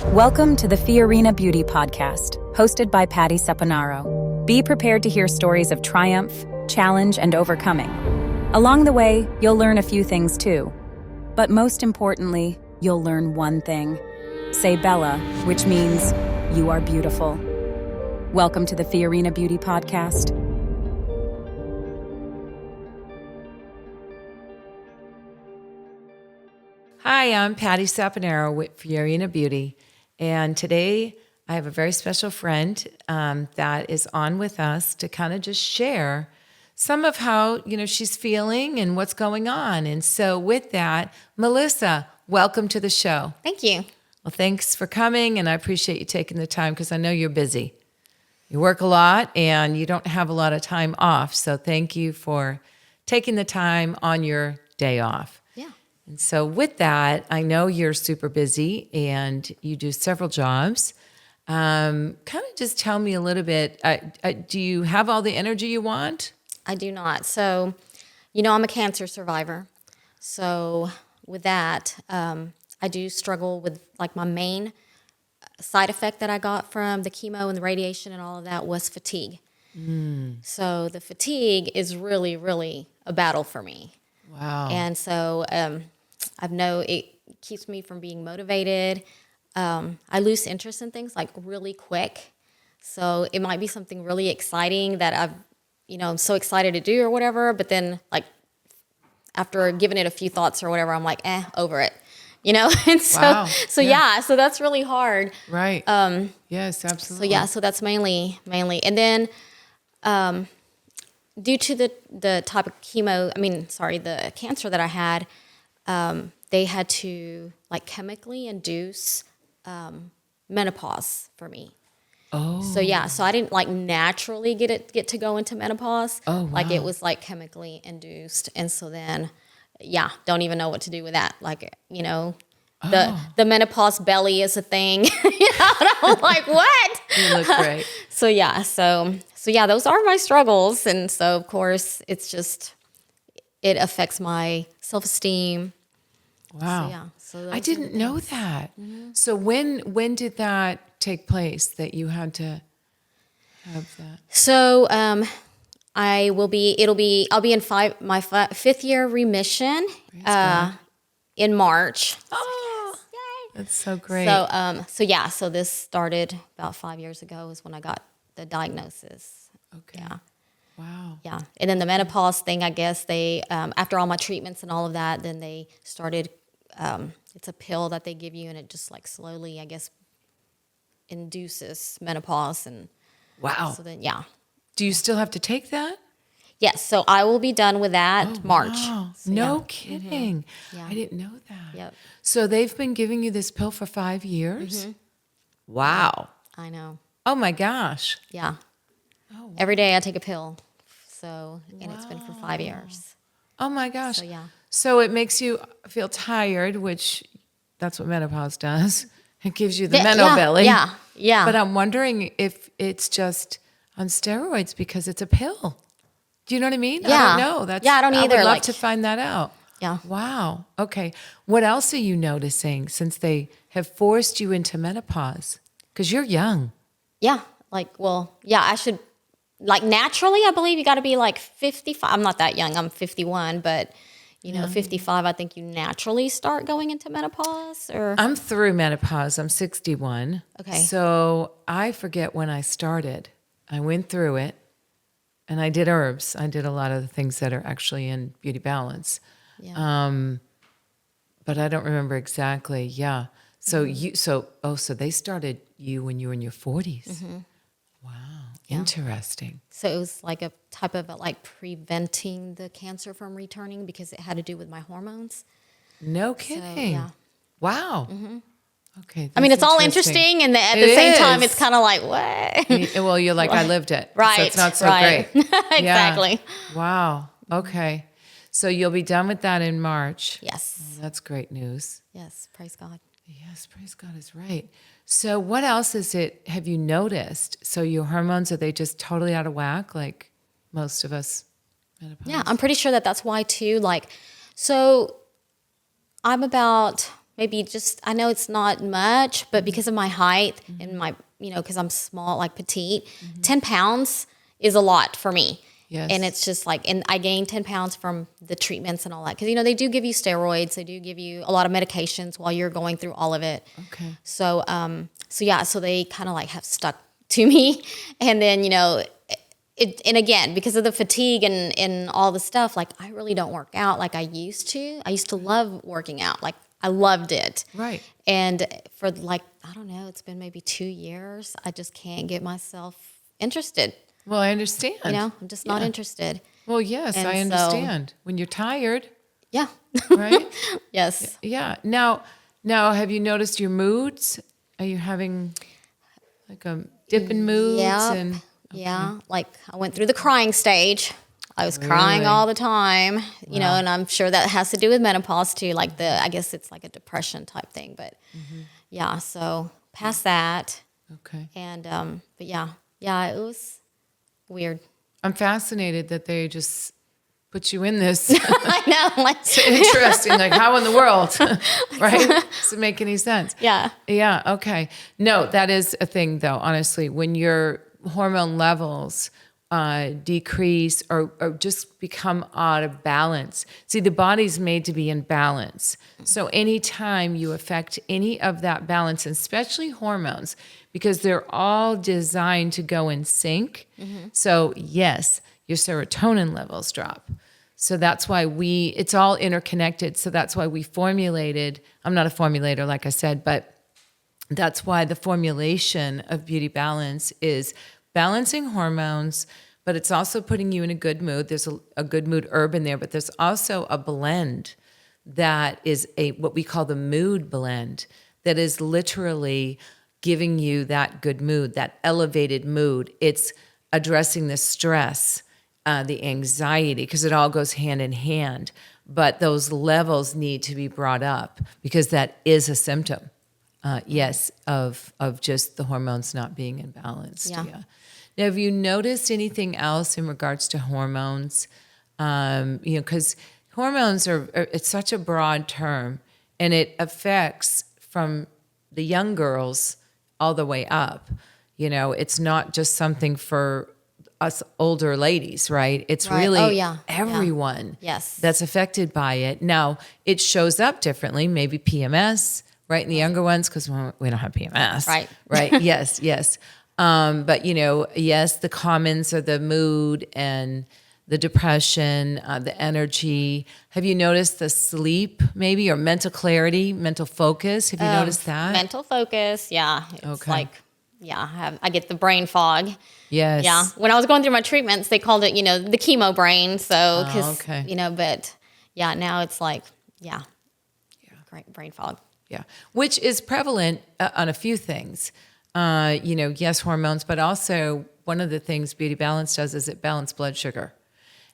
Welcome to the Fiorina Beauty Podcast, hosted by Patti. Be prepared to hear stories of triumph, challenge, and overcoming. Along the way, you'll learn a few things too. But most importantly, you'll learn one thing. Say Bella, which means you are beautiful. Welcome to the Fiorina Beauty Podcast. Hi, I'm Patti with Fiorina Beauty, and today I have a very special friend that is on with us to kind of just share some of how she's feeling and what's going on. And so, with that, Melissa, welcome to the show. Thank you. Well, thanks for coming, and I appreciate you taking the time because I know you're busy. You work a lot, and you don't have a lot of time off. So, thank you for taking the time on your day off. And so with that, I know you're super busy and you do several jobs. Kind of just tell me a little bit, do you have all the energy you want? I do not. So, I'm a cancer survivor. So with that, I do struggle with my main side effect that I got from the chemo and the radiation and all of that was fatigue. So the fatigue is really, really a battle for me. Wow. And so I know it keeps me from being motivated. I lose interest in things really quick. So it might be something really exciting that I'm so excited to do or whatever. But then after giving it a few thoughts or whatever, I'm over it, And so, wow. So that's really hard. Right. Yes, absolutely. So that's mainly. And then due to the type of the cancer that I had, they had to chemically induce menopause for me. Oh. So I didn't naturally get to go into menopause. Oh, wow. It was chemically induced, and so then, don't even know what to do with that. The menopause belly is a thing. And I'm like, what? You look great. So those are my struggles, and so of course it's just it affects my self-esteem. Wow. So I didn't know that. Mm-hmm. So when did that take place that you had to have that? So I'll be in my fifth year remission in March. Oh, yay. That's so great. So this started about 5 years ago is when I got the diagnosis. Okay. Yeah. Wow. Yeah. And then the menopause thing, I guess they, after all my treatments and all of that, then they started, it's a pill that they give you and it just slowly, I guess, induces menopause. And wow. So then, yeah. Do you still have to take that? Yes. So I will be done with that March. Wow. So, no kidding. Mm-hmm. Yeah. I didn't know that. Yep. So they've been giving you this pill for 5 years? Mm-hmm. Wow. I know. Oh my gosh. Yeah. Oh, wow. Every day I take a pill. So, and it's been for 5 years. Oh my gosh. So, yeah. So it makes you feel tired, which that's what menopause does. It gives you the belly. Yeah. Yeah. But I'm wondering if it's just on steroids because it's a pill. Do you know what I mean? Yeah. I don't know. I don't either. I would love to find that out. Yeah. Wow. Okay. What else are you noticing since they have forced you into menopause? Because you're young. Yeah. I should, naturally, I believe you got to be 55. I'm not that young. I'm 51, but 55, I think you naturally start going into menopause or. I'm through menopause. I'm 61. Okay. So I forget when I started. I went through it and I did herbs. I did a lot of the things that are actually in Beauty Balance. Yeah. But I don't remember exactly. Yeah. So so they started you when you were in your 40s. Mm-hmm. Wow. Yeah. Interesting. So it was a type of preventing the cancer from returning because it had to do with my hormones. No kidding. So, yeah. Wow. Mm-hmm. Okay. It's all interesting, and at the same time, it's kind of what? Well, you're like, I lived it. Right. So it's not so right. great. Exactly. Yeah. Wow. Okay. So you'll be done with that in March. Yes. Oh, that's great news. Yes. Praise God. Yes, praise God is right. So what else have you noticed? So your hormones, are they just totally out of whack like most of us? Menopause? Yeah, I'm pretty sure that's why too. So I'm about maybe just, I know it's not much, but because of my height and my, because I'm small, like petite, 10 pounds is a lot for me. Yes. And it's just like, and I gained 10 pounds from the treatments and all that. Because, they do give you steroids. They do give you a lot of medications while you're going through all of it. Okay. So, so they kind of like have stuck to me. And then, and again, because of the fatigue and all the stuff, like I really don't work out like I used to. I used to love working out. Like I loved it. Right. And for like, I don't know, it's been maybe 2 years. I just can't get myself interested. Well, I understand. I'm just not interested. Well, yes, And I understand. When you're tired, Yeah. right? Yes. Yeah. Now, have you noticed your moods? Are you having like a dip in moods? Yep. Yeah. Like I went through the crying stage. I was crying all the time, and I'm sure that has to do with menopause too. Like I guess it's like a depression type thing, but yeah. So past that. Okay. And, but yeah, it was weird. I'm fascinated that they just put you in this. I know. Like, Interesting. Like how in the world, right? Doesn't make any sense. Yeah. Yeah. Okay. No, that is a thing though, honestly, when your hormone levels decrease or just become out of balance. See, the body's made to be in balance. So anytime you affect any of that balance, and especially hormones, because they're all designed to go in sync. So yes, your serotonin levels drop. So that's why it's all interconnected. So that's why we formulated, I'm not a formulator, like I said, but that's why the formulation of Beauty Balance is balancing hormones, but it's also putting you in a good mood. There's a good mood herb in there, but there's also a blend that is what we call the mood blend that is literally giving you that good mood, that elevated mood. It's addressing the stress, the anxiety, because it all goes hand in hand. But those levels need to be brought up because that is a symptom, yes, of just the hormones not being in balance. Yeah. Now, have you noticed anything else in regards to hormones? Because hormones it's such a broad term, and it affects from the young girls all the way up. It's not just something for us older ladies, right? It's Right. really Oh, yeah. everyone Yes. that's affected by it. Now, it shows up differently, maybe PMS, right? In the younger ones, because we don't have PMS. Right. Right. Yes. But, yes, the commons are the mood and the depression, the energy. Have you noticed the sleep maybe, or mental clarity, mental focus? Have you noticed that? Mental focus. Yeah. It's Okay. like, I get the brain fog. Yes. Yeah. When I was going through my treatments, they called it, the chemo brain. So, okay. But yeah, now it's like, great brain fog. Yeah. Which is prevalent on a few things. Yes, hormones, but also one of the things Beauty Balance does is it balances blood sugar.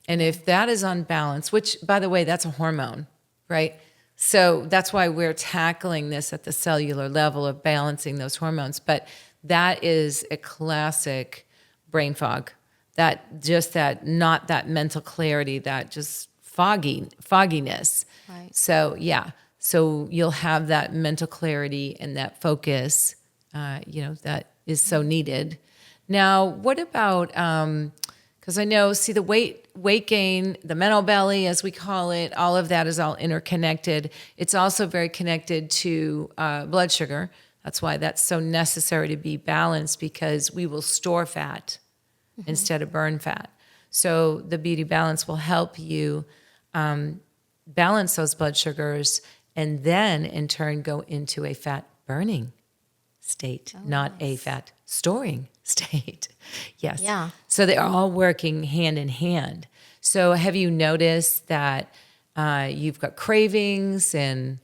And if that is unbalanced, which, by the way, that's a hormone, right? So that's why we're tackling this at the cellular level of balancing those hormones. But that is a classic brain fog. Not that mental clarity, that just fogginess. Right. So, yeah. So you'll have that mental clarity and that focus, that is so needed. Now, what about, because I know, the weight gain, the mental belly, as we call it, all of that is all interconnected. It's also very connected to blood sugar. That's why that's so necessary to be balanced, because we will store fat instead of burn fat. So the Beauty Balance will help you balance those blood sugars and then in turn go into a fat burning state, not a fat storing state. Yes. Yeah. So they're all working hand in hand. So have you noticed that you've got cravings and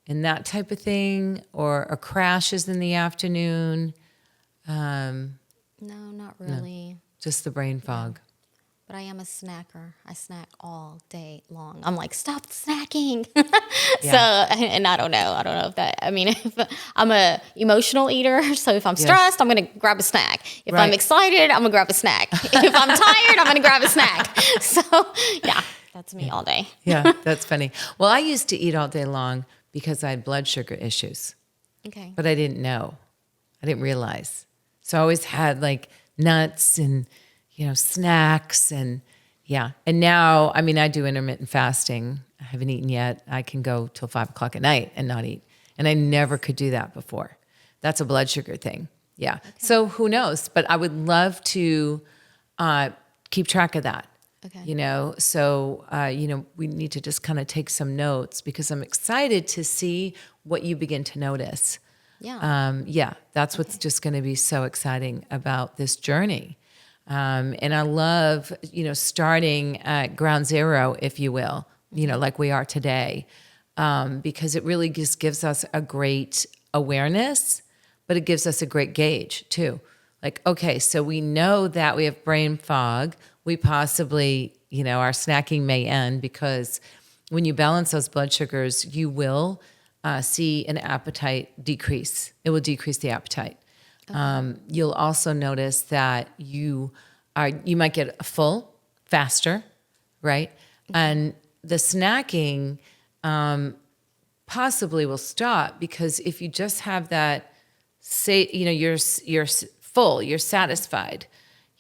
that type of thing, or crashes in the afternoon? No, not really. Just the brain fog. But I am a snacker. I snack all day long. I'm like, stop snacking. Yeah. So, and I don't know if that, if I'm a emotional eater. So if I'm stressed, I'm going to grab a snack. If I'm excited, I'm going to grab a snack. If I'm tired, I'm going to grab a snack. So yeah, that's me all day. Yeah, that's funny. Well, I used to eat all day long because I had blood sugar issues, Okay. but I didn't know. I didn't realize. So I always had like nuts and, snacks and yeah. And now, I mean, I do intermittent fasting. I haven't eaten yet. I can go till 5 o'clock at night and not eat. And I never could do that before. That's a blood sugar thing. Yeah. Okay. So who knows? But I would love to keep track of that. Okay. So, we need to just kind of take some notes because I'm excited to see what you begin to notice. Yeah. That's what's just going to be so exciting about this journey. And I love, starting at ground zero, if you will, like we are today, because it really just gives us a great awareness, but it gives us a great gauge too. Like, okay, so we know that we have brain fog. We possibly, our snacking may end because when you balance those blood sugars, you will see an appetite decrease. It will decrease the appetite. Okay. You'll also notice that you might get full faster, right? Okay. And the snacking possibly will stop because if you just have that, you're full, you're satisfied.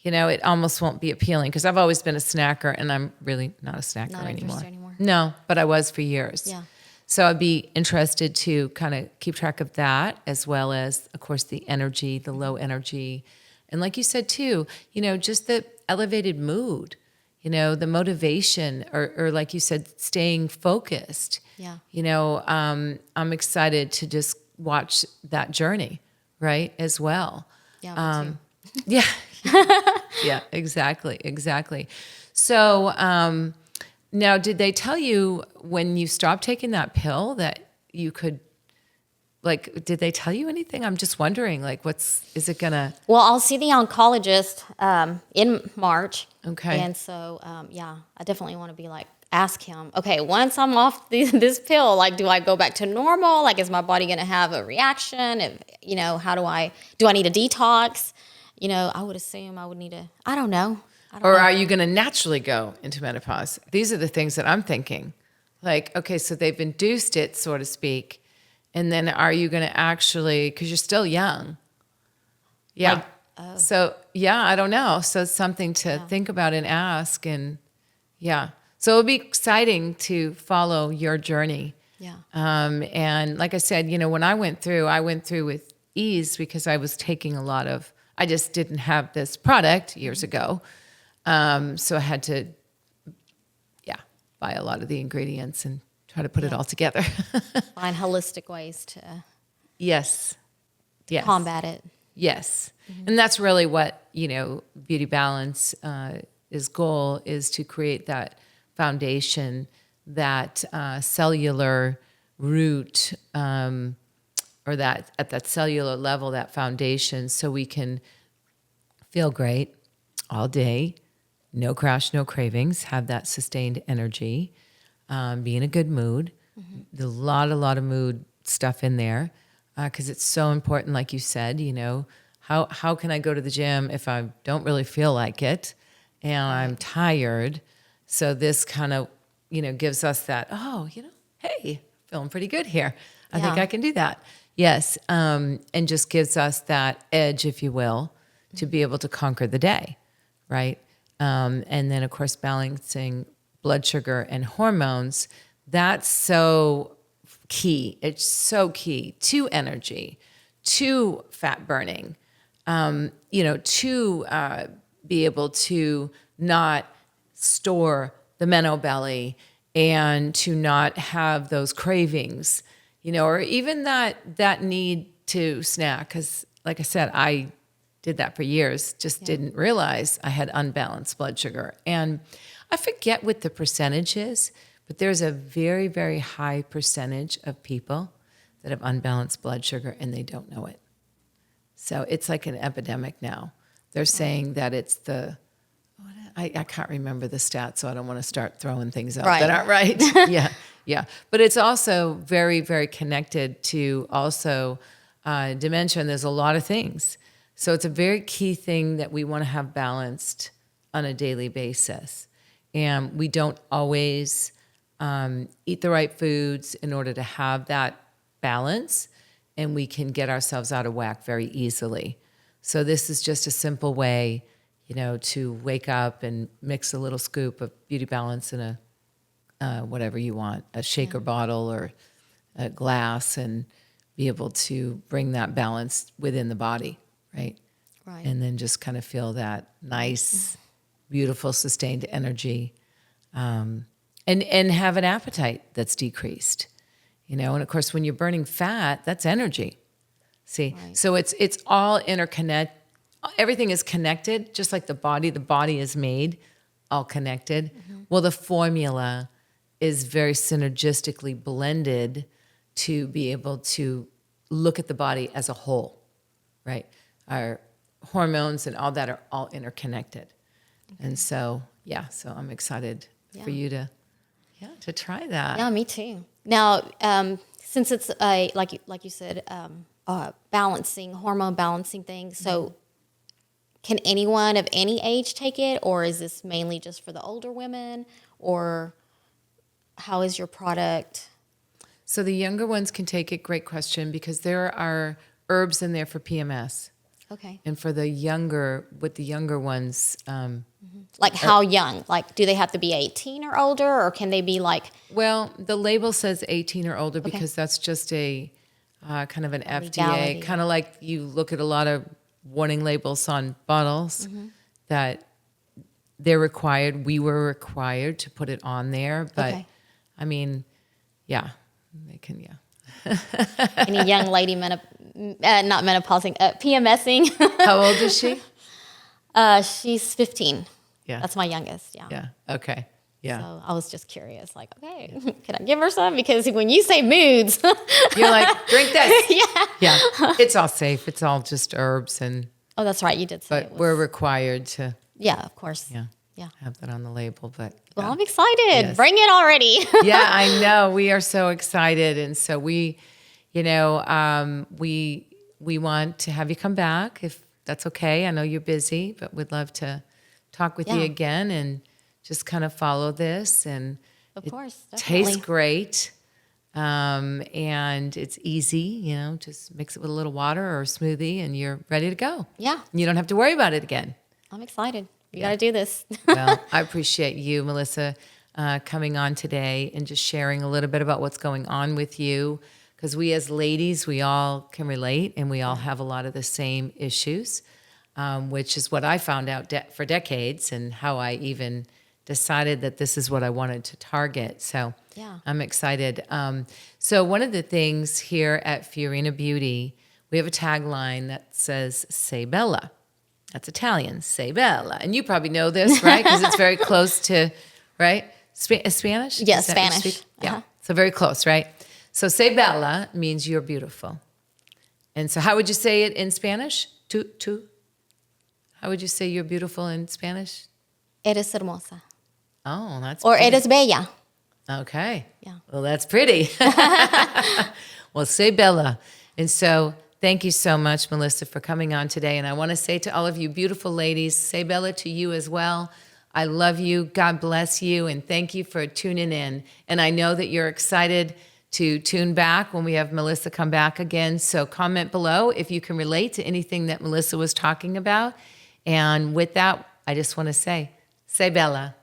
It almost won't be appealing because I've always been a snacker and I'm really not a snacker anymore. No, but I was for years. Yeah. So I'd be interested to kind of keep track of that as well as, of course, the energy, the low energy. And like you said, too, just the elevated mood, the motivation or like you said, staying focused. Yeah. I'm excited to just watch that journey, right, as well. Yeah, me too. Yeah. Yeah, exactly. So now, did they tell you when you stopped taking that pill that you could, did they tell you anything? I'm just wondering, is it gonna? Well, I'll see the oncologist in March. Okay. And so, I definitely want to be ask him, okay, once I'm off this pill, do I go back to normal? Is my body going to have a reaction? Do I need a detox? I would assume I would need I don't know. Or are you going to naturally go into menopause? These are the things that I'm thinking. Okay, so they've induced it, so to speak. And then are you going to actually, because you're still young. Yeah. So, I don't know. So it's something to think about and ask. And so it'll be exciting to follow your journey. Yeah. And like I said, when I went through with ease because I was taking I just didn't have this product years ago. So I had to, buy a lot of the ingredients and try to put it all together. Find holistic ways to yes. combat it. Yes. Mm-hmm. And that's really what, Beauty Balance is goal is to create that foundation, that cellular root, or that at that cellular level, that foundation, so we can feel great all day, no crash, no cravings, have that sustained energy, be in a good mood. Mm-hmm. There's a lot of mood stuff in there because it's so important, like you said, how can I go to the gym if I don't really feel like it and I'm tired? So this kind of, gives us that, hey, feeling pretty good here. I think I can do that. Yes, and just gives us that edge, if you will, to be able to conquer the day, right? And then, of course, balancing blood sugar and hormones, that's so key. It's so key to energy, to fat burning, to be able to not store the menobelly and to not have those cravings, or even that need to snack. Because like I said, I did that for years, just didn't realize I had unbalanced blood sugar. And I forget what the percentage is, but there's a very, very high percentage of people that have unbalanced blood sugar and they don't know it. So it's like an epidemic now. They're saying that it's I can't remember the stats, so I don't want to start throwing things out that aren't right. Yeah. But it's also very, very connected to also dementia, and there's a lot of things. So it's a very key thing that we want to have balanced on a daily basis. And we don't always eat the right foods in order to have that balance, and we can get ourselves out of whack very easily. So this is just a simple way, to wake up and mix a little scoop of Beauty Balance in a whatever you want, a shaker bottle or a glass, and be able to bring that balance within the body, right? Right. And then just kind of feel that nice, beautiful, sustained energy, and have an appetite that's decreased, And of course, when you're burning fat, that's energy. See, right. So it's all interconnected. Everything is connected, just like the body. The body is made all connected. Mm-hmm. Well, the formula is very synergistically blended to be able to look at the body as a whole, right? Our hormones and all that are all interconnected. Okay. And so, so I'm excited for you to try that. Yeah, me too. Now, since it's like you said, balancing, hormone balancing thing, so can anyone of any age take it, or is this mainly just for the older women, or how is your product? So the younger ones can take it. Great question, because there are herbs in there for PMS. Okay. And for the younger ones, like how young? Like, do they have to be 18 or older, or can they be like? Well, the label says 18 or older because that's just a kind of an FDA, kind of like you look at a lot of warning labels on bottles that they're required. We were required to put it on there, but I mean, they can, Any young lady not menopausing, PMSing. How old is she? She's 15. Yeah. That's my youngest. Yeah. Yeah. Okay. Yeah. So I was just curious, like, okay, can I give her some? Because when you say moods, you're like, drink this. Yeah. It's all safe. It's all just herbs and. Oh, that's right. You did say But we're required to. Yeah, of course. Yeah. Have that on the label, but. Well, I'm excited. Yes. Bring it already. Yeah, I know. We are so excited. And so we want to have you come back if that's okay. I know you're busy, but we'd love to talk with you again and just kind of follow this. And of course, definitely. Tastes great. And it's easy, just mix it with a little water or a smoothie and you're ready to go. Yeah. And you don't have to worry about it again. I'm excited. You got to do this. Well, I appreciate you, Melissa, coming on today and just sharing a little bit about what's going on with you. Because we as ladies, we all can relate and we all have a lot of the same issues, which is what I found out for decades and how I even decided that this is what I wanted to target. So I'm excited. So one of the things here at Fiorina Beauty, we have a tagline that says, "Say Bella." That's Italian, "Say Bella." And you probably know this, right? Because it's very close to, right? Spanish? Yes, Spanish. Yeah, so very close, right? So "Say Bella" means you're beautiful. And so how would you say it in Spanish? Tú. How would you say you're beautiful in Spanish? Eres hermosa. Oh, that's Or pretty. eres bella. Okay. Yeah. Well, that's pretty. Well, "Say Bella." And so thank you so much, Melissa, for coming on today. And I want to say to all of you beautiful ladies, "Say Bella" to you as well. I love you. God bless you. And thank you for tuning in. And I know that you're excited to tune back when we have Melissa come back again. So comment below if you can relate to anything that Melissa was talking about. And with that, I just want to say Bella.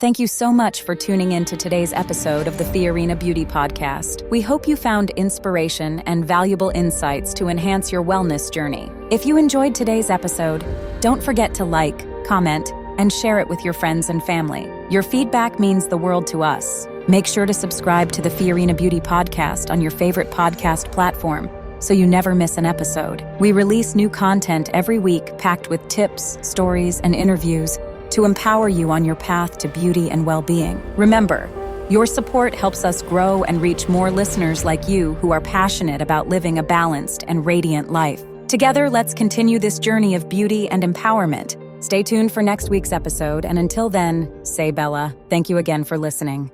Thank you so much for tuning in to today's episode of the Fiorina Beauty Podcast. We hope you found inspiration and valuable insights to enhance your wellness journey. If you enjoyed today's episode, don't forget to like, comment, and share it with your friends and family. Your feedback means the world to us. Make sure to subscribe to the Fiorina Beauty Podcast on your favorite podcast platform so you never miss an episode. We release new content every week packed with tips, stories, and interviews to empower you on your path to beauty and well-being. Remember, your support helps us grow and reach more listeners like you who are passionate about living a balanced and radiant life. Together, let's continue this journey of beauty and empowerment. Stay tuned for next week's episode, and until then, say Bella. Thank you again for listening.